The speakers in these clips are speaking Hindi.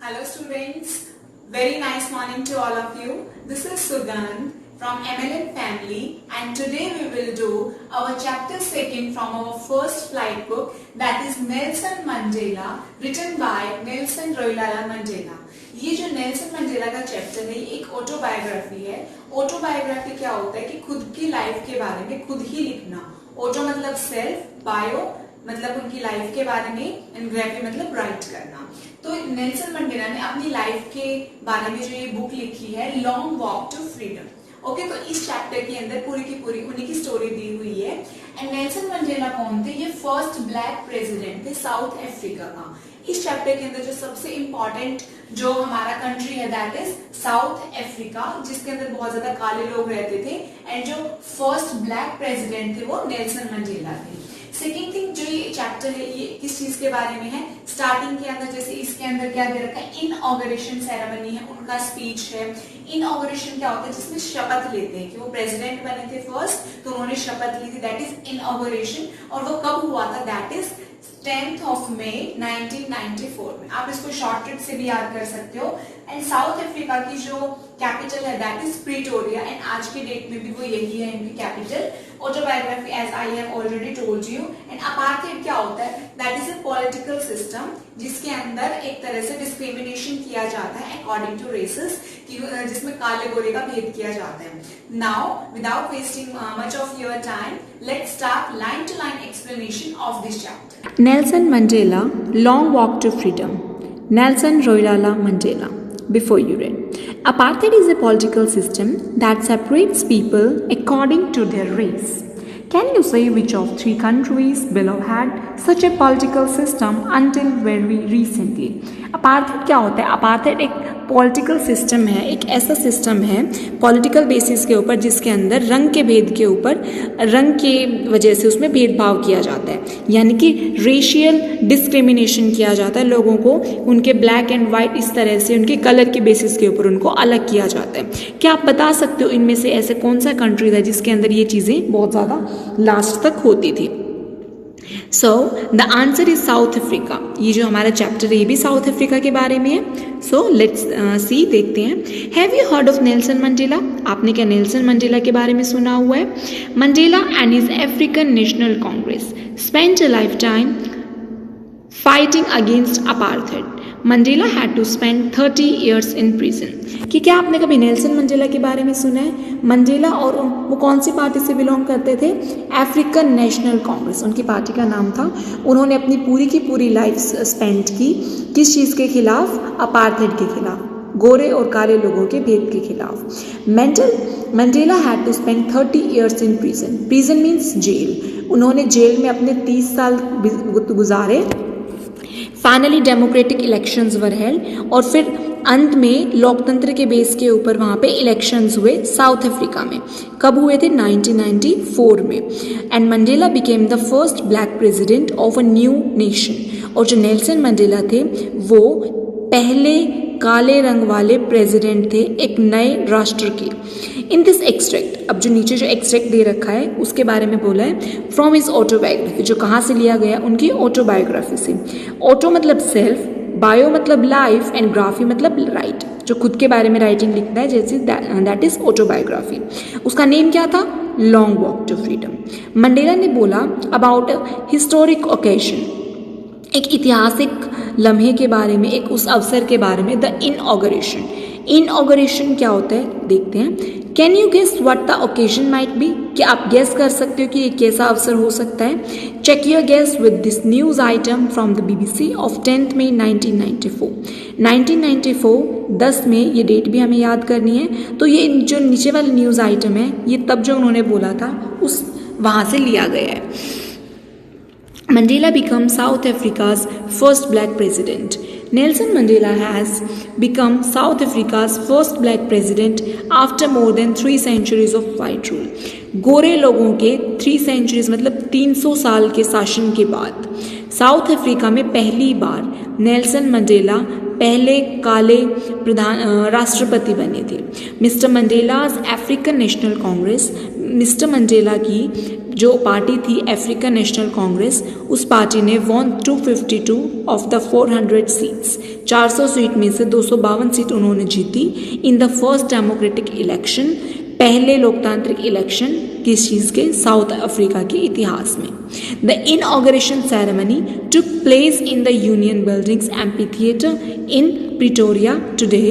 Hello students, very nice morning to all of you. This is Sugandh from MLN family and today we will do our chapter 2 from our first flight book, that is Nelson Mandela, written by Nelson Rolihlahla Mandela. ये जो नेल्सन मंडेला का चैप्टर है ये एक ऑटोबायोग्राफी है। ऑटोबायोग्राफी क्या होता है कि खुद की लाइफ के बारे में खुद ही लिखना। ऑटो मतलब सेल्फ, बायो मतलब उनकी लाइफ के बारे में, एंड ग्राफी मतलब राइट करना। तो नेल्सन मंडेला ने अपनी लाइफ के बारे में जो ये बुक लिखी है, Long Walk to Freedom. Okay, तो इस चैप्टर के अंदर पूरी की पूरी उन्हीं की स्टोरी दी हुई है। एंड नेल्सन मंडेला कौन थे? ये फर्स्ट ब्लैक प्रेसिडेंट थे साउथ अफ्रीका का। इस चैप्टर के अंदर जो सबसे इंपॉर्टेंट जो हमारा कंट्री है दैट इज साउथ अफ्रीका, जिसके अंदर बहुत ज्यादा काले लोग रहते थे। एंड जो फर्स्ट ब्लैक प्रेसिडेंट थे वो नेल्सन मंडेला थे। सेकेंड थिंग, जो ये चैप्टर है ये किस चीज के बारे में है? स्टार्टिंग के अंदर जैसे इसके अंदर क्या दे रखा है, इनऑगरेशन सेरेमनी है, उनका स्पीच है। इनऑगरेशन क्या होता है? जिसमें शपथ लेते हैं कि वो प्रेसिडेंट बने थे फर्स्ट, तो उन्होंने शपथ ली थी, दैट इज इनऑगरेशन। और वो कब हुआ था? That is 10th of May 1994 में। आप इसको शॉर्टकट से भी याद कर सकते हो। एंड साउथ अफ्रीका की जो कैपिटल है दैट इज प्रिटोरिया, एंड आज के डेट में भी वो यही है इनकी capital. Autobiography as I have already told you. And apartheid क्या होता है? That is a political system जिसके अंदर एक तरह से डिस्क्रिमिनेशन किया जाता है अकॉर्डिंग टू रेसेस, जिसमें काले गोरे का भेद किया जाता है। Now without wasting much of your time, let's start line to line explanation of this chapter. Nelson Mandela, Long Walk to Freedom. Nelson Rolihlahla Mandela. Before you read. Apartheid is a political system that separates people according to their race. Can you say which of three countries below had such a political system until very recently? Apartheid क्या होता है? अपार्थाइड एक पॉलिटिकल सिस्टम है, एक ऐसा सिस्टम है पॉलिटिकल बेसिस के ऊपर जिसके अंदर रंग के भेद के ऊपर, रंग के वजह से उसमें भेदभाव किया जाता है, यानी कि रेशियल डिस्क्रिमिनेशन किया जाता है। लोगों को उनके ब्लैक एंड वाइट इस तरह से उनके कलर के बेसिस के ऊपर उनको अलग किया जाता है। क्या आप बता सकते हो इनमें से ऐसे कौन सा कंट्री था जिसके अंदर ये चीज़ें बहुत ज़्यादा लास्ट तक होती थी? So the answer is south Africa. ये जो हमारा चैप्टर है ये भी साउथ अफ्रीका के बारे में है। सो लेट्स सी, देखते हैं। Have you heard of Nelson Mandela? आपने क्या नेल्सन मंडेला के बारे में सुना हुआ है? Mandela and his African National Congress spent a life time fighting against apartheid. Mandela had to spend 30 years in prison। कि क्या आपने कभी नेल्सन मंडेला के बारे में सुना है? मंडेला और वो कौन सी पार्टी से बिलोंग करते थे? अफ्रीकन नेशनल कांग्रेस उनकी पार्टी का नाम था। उन्होंने अपनी पूरी की पूरी लाइफ स्पेंड की किस चीज़ के खिलाफ? अपार्थाइड के खिलाफ, गोरे और काले लोगों के भेद के खिलाफ। Mandela had to spend 30 years in prison। Prison means जेल। उन्होंने जेल में अपने 30 साल गुजारे। Finally democratic elections were held, और फिर अंत में लोकतंत्र के बेस के ऊपर वहाँ पे इलेक्शंस हुए साउथ अफ्रीका में। कब हुए थे? 1994 में। And Mandela became the first black president of a new nation. और जो नेल्सन मंडेला थे वो पहले काले रंग वाले प्रेसिडेंट थे एक नए राष्ट्र के। इन दिस एक्सट्रैक्ट, अब जो नीचे जो एक्सट्रैक्ट दे रखा है उसके बारे में बोला है फ्रॉम हिज ऑटोबायोग्राफी, जो कहाँ से लिया गया? उनकी ऑटोबायोग्राफी से। ऑटो मतलब सेल्फ, बायो मतलब लाइफ, एंड ग्राफी मतलब राइट, जो खुद के बारे में राइटिंग लिखता है, जैसे दैट इज ऑटोबायोग्राफी। उसका नेम क्या था? Long Walk to Freedom. Mandela ने बोला अबाउट हिस्टोरिक ओकेजन, एक ऐतिहासिक लम्हे के बारे में, एक उस अवसर के बारे में, द इनऑगरेशन। इनऑगरेशन क्या होता है देखते हैं। Can you guess what the occasion might be? क्या आप गेस कर सकते हो कि ये कैसा अवसर हो सकता है? Check your guess with this news item from the BBC of 10th May 1994। 1994 10 में, ये डेट भी हमें याद करनी है। तो ये जो नीचे वाला न्यूज आइटम है ये तब जो उन्होंने बोला था उस वहाँ से लिया गया है। Mandela becomes South Africa's first black president. Nelson Mandela has become South Africa's first black president after more than 3 centuries of white rule. गोरे लोगों के 3 centuries मतलब 300 साल के शासन के बाद साउथ अफ्रीका में पहली बार नेल्सन मंडेला पहले काले राष्ट्रपति बने थे। Mister Mandela's African National Congress, mister Mandela की जो पार्टी थी अफ्रीकन नेशनल कांग्रेस, उस पार्टी ने won 252 of the 400 seats, 400 seat में से 252 सीट उन्होंने जीती in the first democratic election, पहले लोकतांत्रिक इलेक्शन किस चीज़ के, साउथ अफ्रीका के इतिहास में। The inauguration ceremony took place in the Union Buildings amphitheatre in Pretoria today,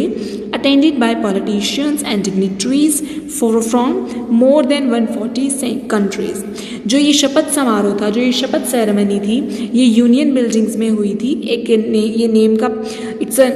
attended by politicians and dignitaries from more than 140 countries। जो ये शपथ समारोह था, जो ये शपथ सेरेमनी थी, ये यूनियन बिल्डिंग्स में हुई थी। एक ये नेम का, it's a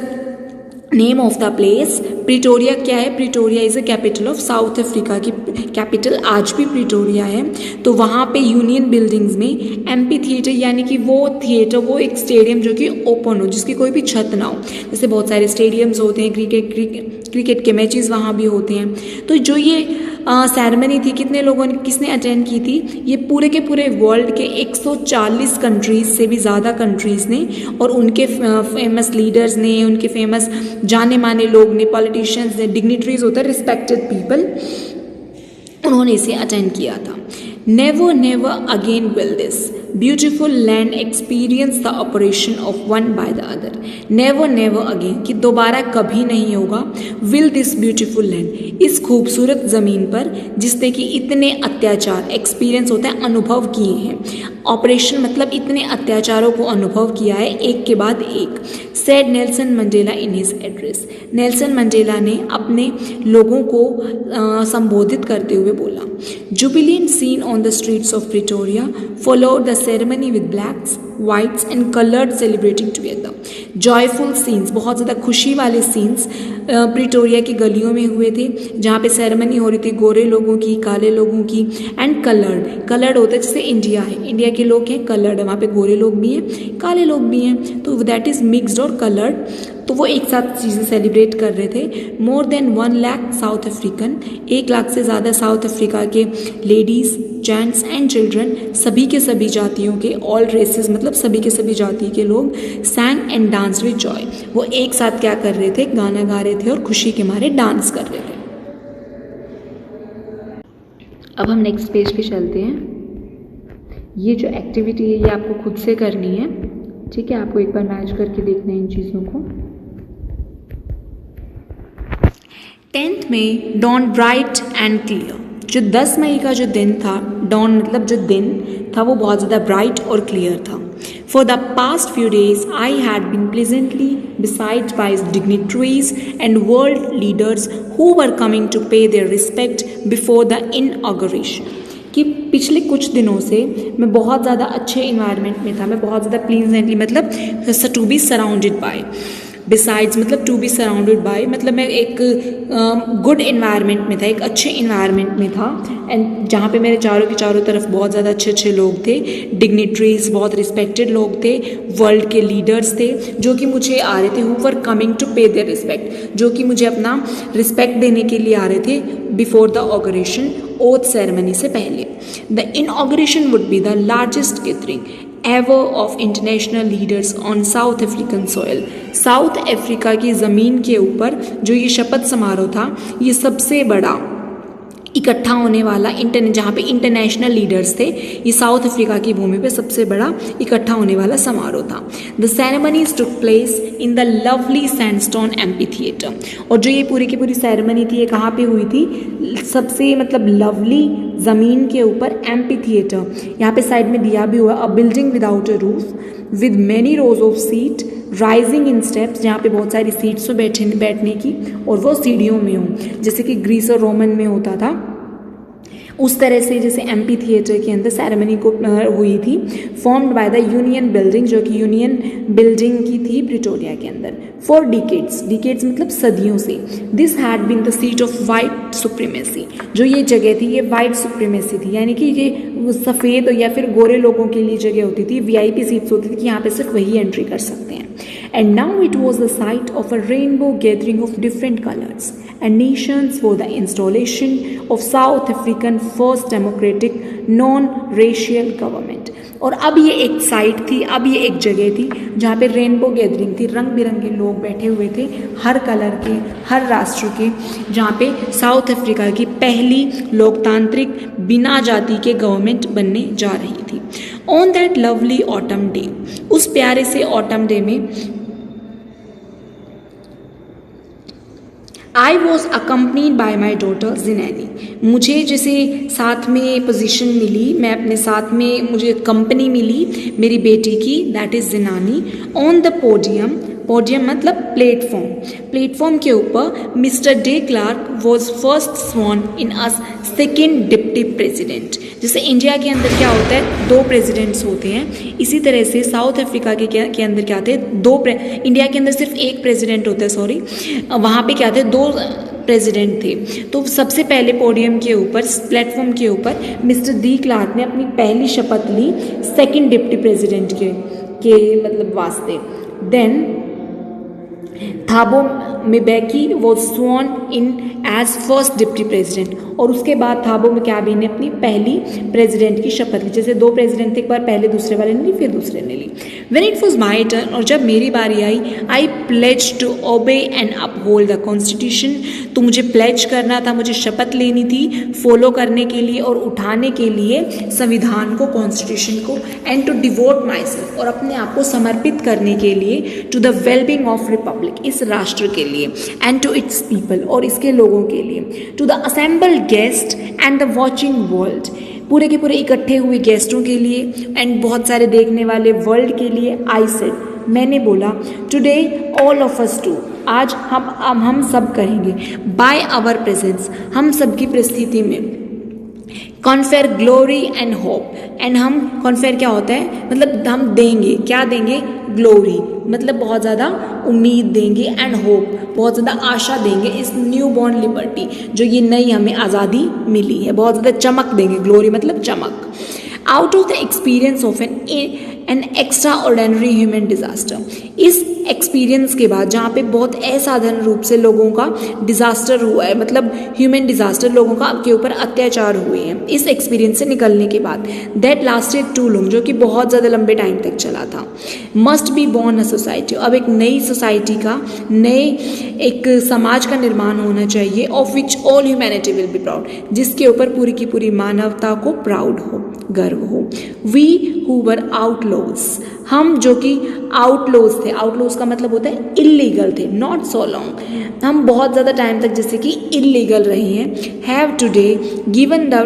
name of the place. Pretoria क्या है? Pretoria is a capital of south Africa की कैपिटल आज भी प्रिटोरिया है। तो वहाँ पे यूनियन बिल्डिंग्स में एम्पी थिएटर, यानी कि वो थिएटर, वो एक स्टेडियम जो कि ओपन हो, जिसकी कोई भी छत ना हो। जैसे बहुत सारे स्टेडियम्स होते हैं, क्रिकेट के मैचेस वहाँ भी होते हैं। तो जो ये सेरेमनी थी, कितने लोगों ने, किसने अटेंड की थी? ये पूरे के पूरे वर्ल्ड के 140 कंट्रीज से भी ज़्यादा कंट्रीज़ ने, और उनके फेमस लीडर्स ने, उनके फेमस जाने माने लोग ने, पॉलिटिशियंस ने, डिग्निटरीज होते हैं, रिस्पेक्टेड पीपल, उन्होंने इसे अटेंड किया था। Never never again will this beautiful land experience the operation of one by the other. Never never again, कि दोबारा कभी नहीं होगा, विल दिस ब्यूटिफुल लैंड, इस खूबसूरत ज़मीन पर जिसने कि इतने अत्याचार, एक्सपीरियंस होता है, अनुभव किए हैं। ऑपरेशन मतलब इतने अत्याचारों को अनुभव किया है, एक के बाद एक। Said Nelson Mandela in his address, Nelson Mandela ने अपने लोगों को संबोधित करते हुए बोला। Jubilant scene on the streets of Pretoria followed the ceremony with blacks, whites and coloured celebrating together. Joyful scenes, बहुत ज़्यादा खुशी वाले सीन्स प्रिटोरिया की गलियों में हुए थे, जहाँ पे सेरेमनी हो रही थी गोरे लोगों की, काले लोगों की, एंड कलर्ड होता है, जैसे इंडिया है, इंडिया के लोग हैं कलर्ड, वहाँ पे गोरे लोग भी हैं, काले लोग भी हैं, तो दैट इज़ मिक्सड और कलर्ड। तो वो एक साथ चीज़ें सेलिब्रेट कर रहे थे। More than 1 lakh south African, 1 lakh से ज़्यादा साउथ अफ्रीका के लेडीज़, जेंट्स एंड चिल्ड्रन, सभी के सभी जातियों के, ऑल रेसेस मतलब सभी के सभी जाति के लोग, सैंग एंड डांस विद जॉय, वो एक साथ क्या कर रहे थे? गाना गा रहे थे और खुशी के मारे डांस कर रहे थे। अब हम नेक्स्ट पेज पे चलते हैं। ये जो एक्टिविटी है ये आपको खुद से करनी है, ठीक है? आपको एक बार मैच करके देखना है इन चीज़ों को। 10th में डॉन ब्राइट एंड क्लियर, जो 10 मई का जो दिन था, डॉन मतलब जो दिन था वो बहुत ज़्यादा ब्राइट और क्लियर था। For the past few days, I had been pleasantly besieged by dignitaries and world leaders who were coming to pay their respect before the inauguration. कि पिछले कुछ दिनों से मैं बहुत ज़्यादा अच्छे इन्वायरमेंट में था, मैं बहुत ज़्यादा प्लीजेंटली मतलब to be surrounded by, besides मतलब टू बी सराउंडेड बाय, मतलब मैं एक गुड इन्वायरमेंट में था, एक अच्छे इन्वायरमेंट में था, एंड जहाँ पे मेरे चारों के चारों तरफ बहुत ज़्यादा अच्छे अच्छे लोग थे, डिग्निटरीज, बहुत रिस्पेक्टेड लोग थे, वर्ल्ड के लीडर्स थे, जो कि मुझे आ रहे थे, हु वर कमिंग टू पे देयर रिस्पेक्ट, जो कि मुझे अपना रिस्पेक्ट देने के लिए आ रहे थे before the inauguration, oath ceremony से पहले। The inauguration would be the largest gathering ever of international leaders on South African soil। South Africa की ज़मीन के ऊपर जो ये शपथ समारोह था, ये सबसे बड़ा इकट्ठा होने वाला जहाँ पे इंटरनेशनल लीडर्स थे, ये साउथ अफ्रीका की भूमि पे सबसे बड़ा इकट्ठा होने वाला समारोह था। The ceremonies took place in the lovely sandstone amphi theatre, और जो ये पूरी की पूरी सेरेमनी थी ये कहाँ पे हुई थी? सबसे मतलब लवली ज़मीन के ऊपर एम्पी थिएटर, यहाँ पे साइड में दिया भी हुआ, a building without a roof with many rows of seat rising in steps, जहाँ पे बहुत सारी सीट्स हो बैठने की, और वो सीढ़ियों में हो, जैसे कि ग्रीस और रोमन में होता था, उस तरह से जैसे एम्पी थिएटर के अंदर सेरेमनी को हुई थी। Formed by the union building, जो कि यूनियन बिल्डिंग की थी प्रिटोरिया के अंदर, फॉर डिकेड्स मतलब सदियों से। This had been the seat of white supremacy, जो ये जगह थी ये वाइट सुप्रीमेसी थी, यानी कि ये सफ़ेद या फिर गोरे लोगों के लिए जगह होती थी, VIP सीट्स होती थी कि यहाँ पे सिर्फ वही एंट्री कर सकते हैं। And now it was the site of a rainbow gathering of different colours and nations for the installation of South African first democratic non-racial government। और अब ये एक साइट थी, अब ये एक जगह थी जहाँ पे रेनबो गैदरिंग थी, रंग बिरंगे लोग बैठे हुए थे, हर कलर के, हर राष्ट्र के, जहाँ पे साउथ अफ्रीका की पहली लोकतांत्रिक बिना जाति के गवर्नमेंट बनने जा रही थी। On that lovely autumn day, उस प्यारे से ऑटम डे में I was accompanied by my daughter Zenani, मुझे जैसे साथ में पोजीशन मिली, मैं अपने साथ में मुझे कंपनी मिली मेरी बेटी की, that is Zenani, on the podium, podium मतलब प्लेटफॉर्म, प्लेटफॉर्म के ऊपर mister de Klerk was first sworn in as second deputy president. जैसे इंडिया के अंदर क्या होता है, 2 प्रेसिडेंट्स होते हैं, इसी तरह से साउथ अफ्रीका के अंदर क्या थे, इंडिया के अंदर सिर्फ 1 प्रेसिडेंट होता है, सॉरी, वहाँ पे क्या थे, 2 प्रेसिडेंट थे। तो सबसे पहले पोडियम के ऊपर, प्लेटफॉर्म के ऊपर मिस्टर डी क्लार्क ने अपनी पहली शपथ ली सेकेंड डिप्टी प्रेसिडेंट के मतलब वास्ते। Then Thabo Mbeki was sworn in as first deputy president, और उसके बाद थाबो मिबेकी ने अपनी पहली प्रेसिडेंट की शपथ ली। जैसे 2 प्रेसिडेंट थे, एक बार पहले दूसरे वाले ने ली, फिर दूसरे ने ली। When it was my turn, और जब मेरी बारी आई, I pledge to obey and uphold the constitution, तो मुझे प्लेज करना था, मुझे शपथ लेनी थी फॉलो करने के लिए और उठाने के लिए संविधान को, कॉन्स्टिट्यूशन को, and to devote myself, और अपने आप को समर्पित करने के लिए to the wellbeing of republic, इस राष्ट्र के लिए, एंड टू इट्स पीपल, और इसके लोगों के लिए, to the assembled guest and the watching world, पूरे के पूरे इकट्ठे हुए गेस्टों के लिए एंड बहुत सारे देखने वाले वर्ल्ड के लिए। आई सेड, मैंने बोला, today all of us to, आज हम सब कहेंगे, बाय आवर प्रेजेंस, हम सबकी परिस्थिति में, कॉन्फेयर ग्लोरी एंड होप, एंड हम कॉन्फेयर क्या होता है, मतलब हम देंगे, क्या देंगे, ग्लोरी मतलब बहुत ज़्यादा उम्मीद देंगे, एंड होप बहुत ज़्यादा आशा देंगे, इस न्यू बॉर्न लिबर्टी, जो ये नई हमें आज़ादी मिली है, बहुत ज़्यादा चमक देंगे, ग्लोरी मतलब चमक। Out of the experience of an extra ordinary human disaster, इस एक्सपीरियंस के बाद जहाँ पे बहुत असाधारण रूप से लोगों का डिजास्टर हुआ है, मतलब ह्यूमन डिजास्टर, लोगों का के ऊपर अत्याचार हुए हैं, इस एक्सपीरियंस से निकलने के बाद, दैट लास्टेड टू लॉन्ग, जो कि बहुत ज़्यादा लंबे टाइम तक चला था, must be born a society, अब एक नई सोसाइटी का, नए एक समाज का निर्माण होना चाहिए, of which all humanity will be proud, जिसके ऊपर पूरी की पूरी मानवता को प्राउड हो, गर्व हो। वी हु वर आउटलॉज, हम जो कि आउटलॉज थे, आउटलॉज का मतलब होता है इलीगल थे, नॉट सो लॉन्ग, हम बहुत ज़्यादा टाइम तक जैसे कि इलीगल रहे हैं, have today given the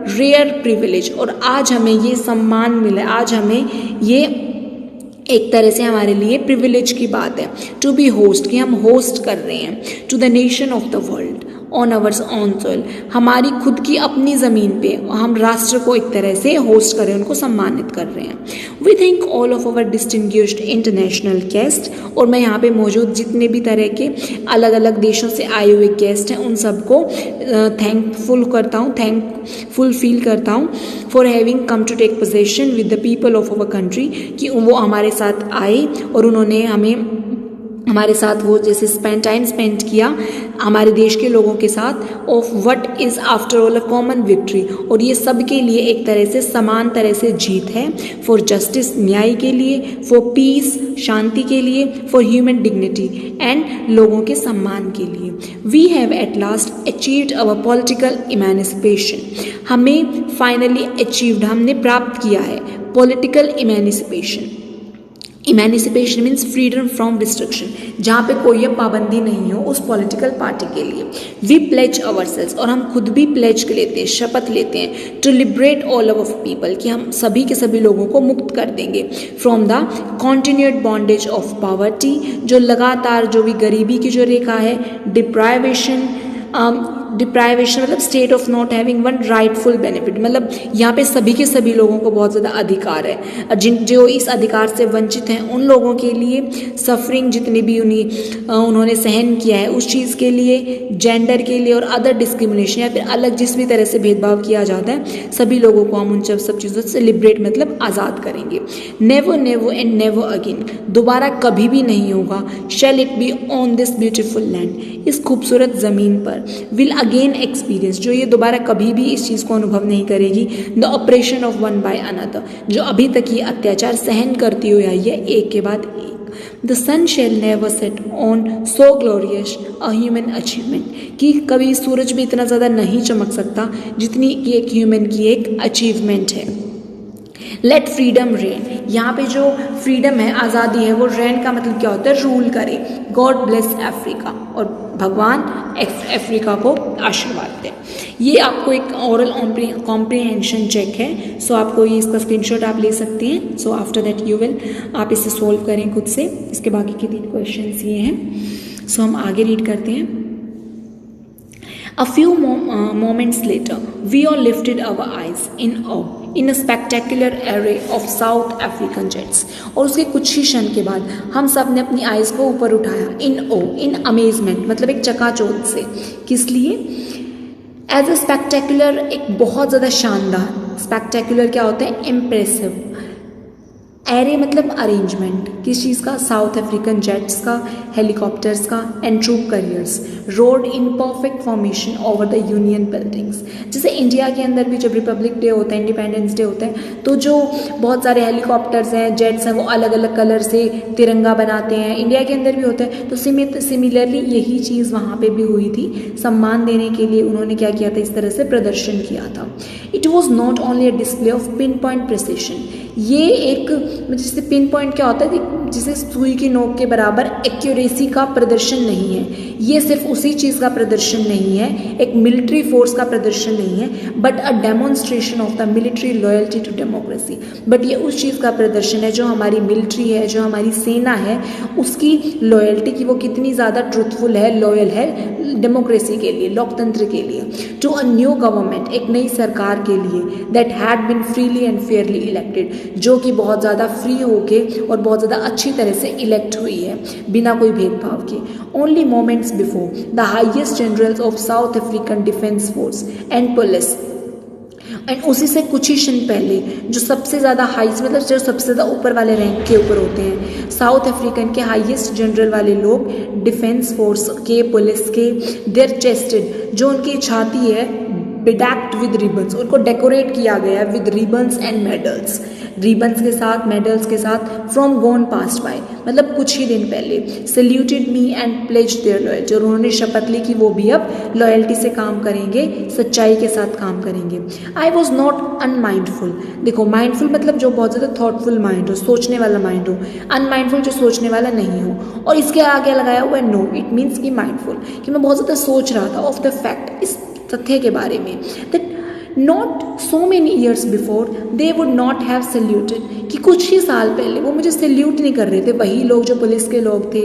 rare privilege, और आज हमें ये सम्मान मिला, आज हमें ये एक तरह से हमारे लिए प्रिविलेज की बात है, टू बी होस्ट, कि हम होस्ट कर रहे हैं, to the nation of the world on ours on soil, हमारी खुद की अपनी ज़मीन पे हम राष्ट्र को एक तरह से होस्ट कर रहे हैं, उनको सम्मानित कर रहे हैं। We thank all of our distinguished international guest, और मैं यहाँ पे मौजूद जितने भी तरह के अलग अलग देशों से आए हुए गेस्ट हैं, उन सबको थैंकफुल करता हूँ, थैंकफुल फील करता हूँ for having come to take possession with the people of our country, कि वो हमारे साथ आए और उन्होंने हमारे साथ वो जैसे टाइम स्पेंड किया हमारे देश के लोगों के साथ, of what is after all a common victory, और ये सब के लिए एक तरह से समान तरह से जीत है, फॉर जस्टिस, न्याय के लिए, फॉर पीस, शांति के लिए, फॉर ह्यूमन डिग्निटी एंड लोगों के सम्मान के लिए। We have at last achieved our political emancipation, हमें फाइनली अचीव्ड, हमने प्राप्त किया है political emancipation. Emancipation means freedom from restriction, जहाँ पे कोई पाबंदी नहीं हो उस पॉलिटिकल पार्टी के लिए। वी प्लेज अवरसेल्स, और हम खुद भी प्लेज लेते हैं, शपथ लेते हैं, to liberate all of people, कि हम सभी के सभी लोगों को मुक्त कर देंगे from the continued bondage of poverty, जो लगातार जो भी गरीबी की जो रेखा है, डिप्राइवेशन मतलब state of not having one rightful benefit, मतलब यहाँ पे सभी के सभी लोगों को बहुत ज़्यादा अधिकार है, जो इस अधिकार से वंचित हैं उन लोगों के लिए सफरिंग जितनी भी उन्होंने सहन किया है उस चीज़ के लिए, जेंडर के लिए और अदर डिस्क्रिमिनेशन या फिर अलग जिस भी तरह से भेदभाव किया जाता है, सभी लोगों को हम उन सब चीज़ों से लिबरेट मतलब आज़ाद करेंगे। Never never and never again, दोबारा कभी भी नहीं होगा, shall it be on this beautiful land, इस खूबसूरत ज़मीन पर, विल अगेन एक्सपीरियंस, जो ये दोबारा कभी भी इस चीज़ को अनुभव नहीं करेगी, the operation of one by another, जो अभी तक ये अत्याचार सहन करती हुई आई है एक के बाद एक। The sun shall never set on so glorious a human achievement, कि कभी सूरज भी इतना ज़्यादा नहीं चमक सकता जितनी कि एक ह्यूमन की एक अचीवमेंट है। लेट फ्रीडम रेन, यहाँ पे जो फ्रीडम है, आज़ादी है, वो रेन का मतलब क्या होता है, रूल करे। गॉड ब्लेस अफ्रीका, और भगवान अफ्रीका को आशीर्वाद दे। ये आपको एक ओरल कॉम्प्रिहेंशन चेक है, सो आपको ये इसका स्क्रीनशॉट आप ले सकते हैं। So after that you will, आप इसे सोल्व करें खुद से। इसके बाकी के 3 क्वेश्चंस ये हैं। सो हम आगे रीड करते हैं। A few moments later, we all lifted our eyes in awe in a spectacular array of South African jets. और उसके कुछ ही क्षण के बाद हम सब ने अपनी आइज़ को ऊपर उठाया in awe, in amazement, मतलब एक चकाचौंध से। किस लिए? As a spectacular, एक बहुत ज़्यादा शानदार। Spectacular क्या होता है? Impressive। एरे मतलब अरेंजमेंट, किस चीज़ का? साउथ अफ्रीकन जेट्स का, हेलीकॉप्टर्स का, and troop carriers rode in perfect formation over the Union buildings. जैसे इंडिया के अंदर भी जब रिपब्लिक डे होता है, इंडिपेंडेंस डे होता है, तो जो बहुत सारे हेलीकॉप्टर्स हैं, जेट्स हैं, वो अलग अलग कलर से तिरंगा बनाते हैं। इंडिया के अंदर भी होता है। तो सिमिलरली यही चीज़ वहाँ पे भी हुई थी। सम्मान देने के लिए उन्होंने क्या किया था? इस तरह से प्रदर्शन किया था। It was not only a display of pin point precision, ये एक, जैसे पिन पॉइंट क्या होता है, जिसे सुई की नोक के बराबर एक्यूरेसी का प्रदर्शन नहीं है। ये सिर्फ उसी चीज़ का प्रदर्शन नहीं है, एक मिलिट्री फोर्स का प्रदर्शन नहीं है, but a demonstration of the military loyalty to democracy. But ये उस चीज़ का प्रदर्शन है जो हमारी मिलिट्री है, जो हमारी सेना है, उसकी लॉयल्टी की, वो कितनी ज़्यादा ट्रूथफुल है, लॉयल है डेमोक्रेसी के लिए, लोकतंत्र के लिए। टू अ न्यू गवर्नमेंट, एक नई सरकार के लिए, that had been freely and fairly elected, जो कि बहुत ज़्यादा फ्री होके और बहुत ज़्यादा अच्छी तरह से इलेक्ट हुई है, बिना कोई भेदभाव के। Only moments before the highest generals of south African defence force and police, and उसी से कुछ ही क्षण पहले जो सबसे ज़्यादा हाइस्ट, मतलब जो सबसे ज़्यादा ऊपर वाले रैंक के ऊपर होते हैं, साउथ अफ्रीकन के हाईएस्ट जनरल वाले लोग, डिफेंस फोर्स के, पुलिस के, देयर चेस्टेड, जो उनकी छाती है, बेडैक्ड विद रिबन्स, उनको डेकोरेट किया गया है with ribbons and medals, ribbons के साथ, मेडल्स के साथ, फ्रॉम गोन पास्ट बाय, मतलब कुछ ही दिन पहले। Saluted me and pledged their loyalty, और उन्होंने शपथ ली कि वो भी अब लॉयल्टी से काम करेंगे, सच्चाई के साथ काम करेंगे। आई वॉज नॉट अनमाइंडफुल, देखो माइंडफुल मतलब जो बहुत ज़्यादा थॉटफुल माइंड हो, सोचने वाला माइंड हो, अनमाइंडफुल जो सोचने वाला नहीं हो। और इसके आगे लगाया हुआ है नो, इट मीन्स कि माइंडफुल, कि मैं बहुत ज़्यादा सोच रहा था ऑफ द फैक्ट, इस तथ्य के बारे में, that not so many years before they would not have saluted, कि कुछ ही साल पहले वो मुझे सल्यूट नहीं कर रहे थे, वही लोग जो पुलिस के लोग थे,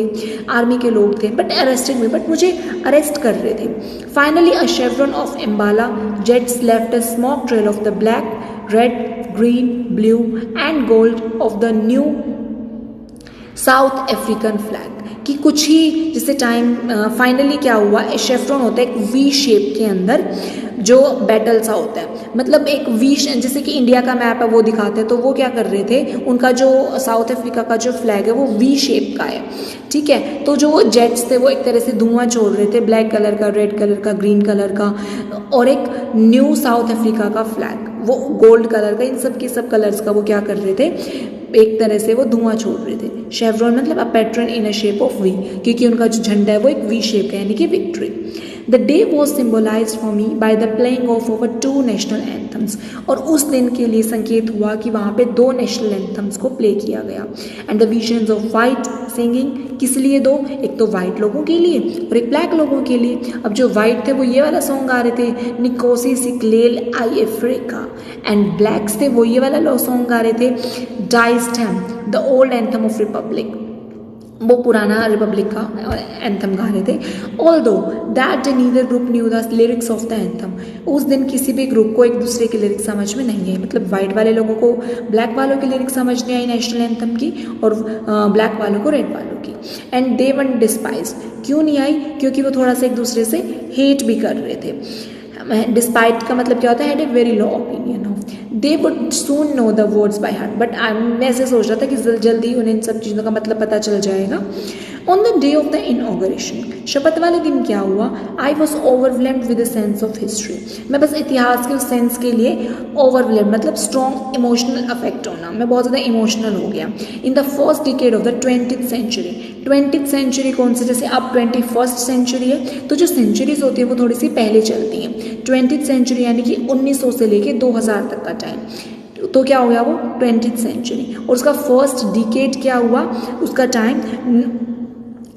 आर्मी के लोग थे, बट अरेस्टेड मी, बट मुझे अरेस्ट कर रहे थे। Finally a chevron of Impala jets left a smoke trail of the black, red, green, blue and gold of the new South African flag, कि कुछ ही जैसे टाइम फाइनली क्या हुआ, शेफ्रॉन होता है एक वी शेप के अंदर जो बैटल सा होता है, मतलब एक वी, जैसे कि इंडिया का मैप है वो दिखाते हैं, तो वो क्या कर रहे थे, उनका जो साउथ अफ्रीका का जो फ्लैग है वो वी शेप का है, ठीक है। तो जो जेट्स थे वो एक तरह से धुआं छोड़ रहे थे, ब्लैक कलर का, रेड कलर का, ग्रीन कलर का, और एक न्यू साउथ अफ्रीका का फ्लैग वो गोल्ड कलर का, इन सब के सब कलर्स का वो क्या कर रहे थे, एक तरह से वो धुआं छोड़ रहे थे। शेवरॉन मतलब a pattern in a shape of V, क्योंकि उनका जो झंडा है वो एक वी शेप का, यानी कि victory. The day was symbolise for me by the playing of over 2 national anthems, और उस दिन के लिए संकेत हुआ कि वहाँ पे 2 नेशनल एंथम्स को प्ले किया गया। And the visions of white singing, किस लिए 2, एक तो वाइट लोगों के लिए और एक ब्लैक लोगों के लिए। अब जो वाइट थे वो ये वाला सॉन्ग गा रहे थे, Nkosi Sikelel' i Afrika, and blacks थे वो ये वाला सॉन्ग गा रहे थे, Die Stem the old anthem of republic, वो पुराना रिपब्लिक का एंथम गा रहे थे। Although that neither group knew the lyrics of the anthem, उस दिन किसी भी ग्रुप को एक दूसरे की लिरिक्स समझ में नहीं आई, मतलब वाइट वाले लोगों को ब्लैक वालों की लिरिक्स समझ नहीं आई नेशनल एंथम की, और ब्लैक वालों को रेड वालों की। एंड दे वन डिस्पाइज, क्यों नहीं आई, क्योंकि वो थोड़ा सा एक दूसरे से हेट भी कर रहे थे। डिस्पाइट का मतलब क्या होता है, had a very low opinion of. They would soon know the words by heart, but मैं ऐसे सोच रहा था कि जल्दी उन्हें इन सब चीज़ों का मतलब पता चल जाएगा. On the day of the inauguration, शपथ वाले दिन क्या हुआ? I was overwhelmed with the sense of history. मैं बस इतिहास के उस सेंस के लिए ओवरवेलम्ड मतलब स्ट्रॉन्ग इमोशनल अफेक्ट होना, मैं बहुत ज़्यादा इमोशनल हो गया. In the first decade of the 20th century. 20th century कौन सी? जैसे अब 21st सेंचुरी है, तो जो सेंचुरीज होती है वो थोड़ी सी पहले चलती हैं. 20th सेंचुरी यानी कि 1900 से लेके 2000 तक का टाइम, तो क्या हो गया वो 20th सेंचुरी. और उसका फर्स्ट डिकेड क्या हुआ? उसका टाइम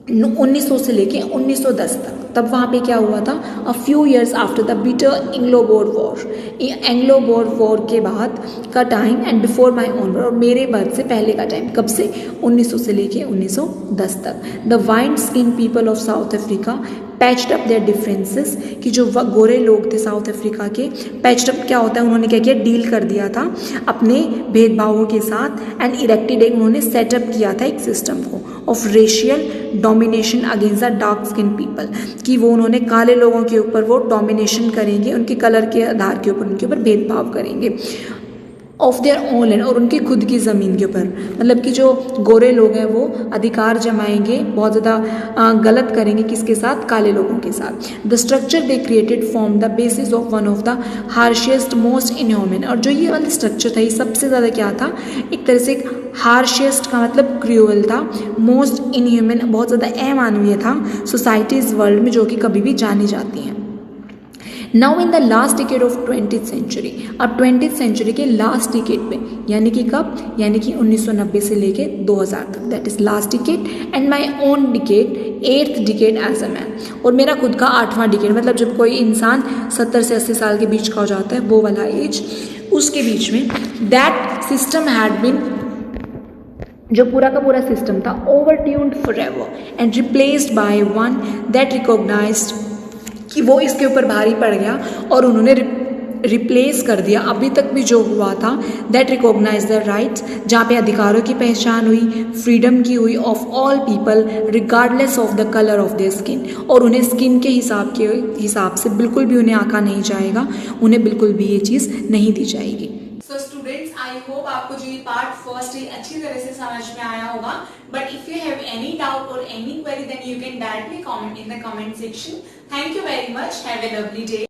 1900 से लेके 1910 तक. तब वहाँ पे क्या हुआ था? A few years after the bitter Anglo-bore war. Anglo-bore war के बाद का time and before my own birth, और मेरे बर्थ से पहले का टाइम. कब से? 1900 से लेके 1910 तक. The white skin people of south Africa patched up there differences, कि जो गोरे लोग थे साउथ अफ्रीका के, पैच्ड अप क्या होता है? उन्होंने क्या किया? डील कर दिया था अपने भेदभावों के साथ. एंड इरेक्टेड एक उन्होंने सेटअप किया था एक सिस्टम को of racial domination against the dark skin people, कि वो उन्होंने काले लोगों के ऊपर वो डोमिनेशन करेंगे, उनके कलर के आधार के ऊपर उनके ऊपर भेदभाव करेंगे. ऑफ देयर ओन लैंड, और उनकी खुद की ज़मीन के ऊपर, मतलब कि जो गोरे लोग हैं वो अधिकार जमाएंगे, बहुत ज़्यादा गलत करेंगे किसके साथ? काले लोगों के साथ. The structure they created form the basis of one of the harshest most inhuman. और जो ये वाला स्ट्रक्चर था ये सबसे ज़्यादा क्या था? एक तरह से हार्शियस्ट का मतलब क्रूअल था, मोस्ट इनह्यूमन बहुत ज़्यादा अमानवीय था सोसाइटीज़ वर्ल्ड में, जो कि कभी भी जानी जाती हैं. Now in the last decade of 20th century, अब 20th सेंचुरी के लास्ट डिकेड पे, यानी कि कब? यानी कि 1990 से लेके 2000 तक, that is last decade. And my own decade 8th decade as a man, और मेरा खुद का 8वां डिकेड, मतलब जब कोई इंसान 70 से 80 साल के बीच का हो जाता है, वो वाला एज, उसके बीच में दैट सिस्टम हैड बीन, जो पूरा का पूरा सिस्टम था, overturned forever and replaced by one that recognised, कि वो इसके ऊपर भारी पड़ गया और उन्होंने रिप्लेस कर दिया अभी तक भी जो हुआ था, दैट रिकॉग्नाइज द राइट्स, जहाँ पे अधिकारों की पहचान हुई, फ्रीडम की हुई, of all people regardless of the colour of their skin, और उन्हें स्किन के हिसाब से बिल्कुल भी उन्हें आंका नहीं जाएगा, उन्हें बिल्कुल भी ये चीज़ नहीं दी जाएगी. सो स्टूडेंट्स, आई होप आपको जो ये पार्ट फर्स्ट है अच्छी तरह से समझ में आया होगा. But if you have any doubt और any query, then you can directly comment in the comment section. Thank you very much. Have a lovely day.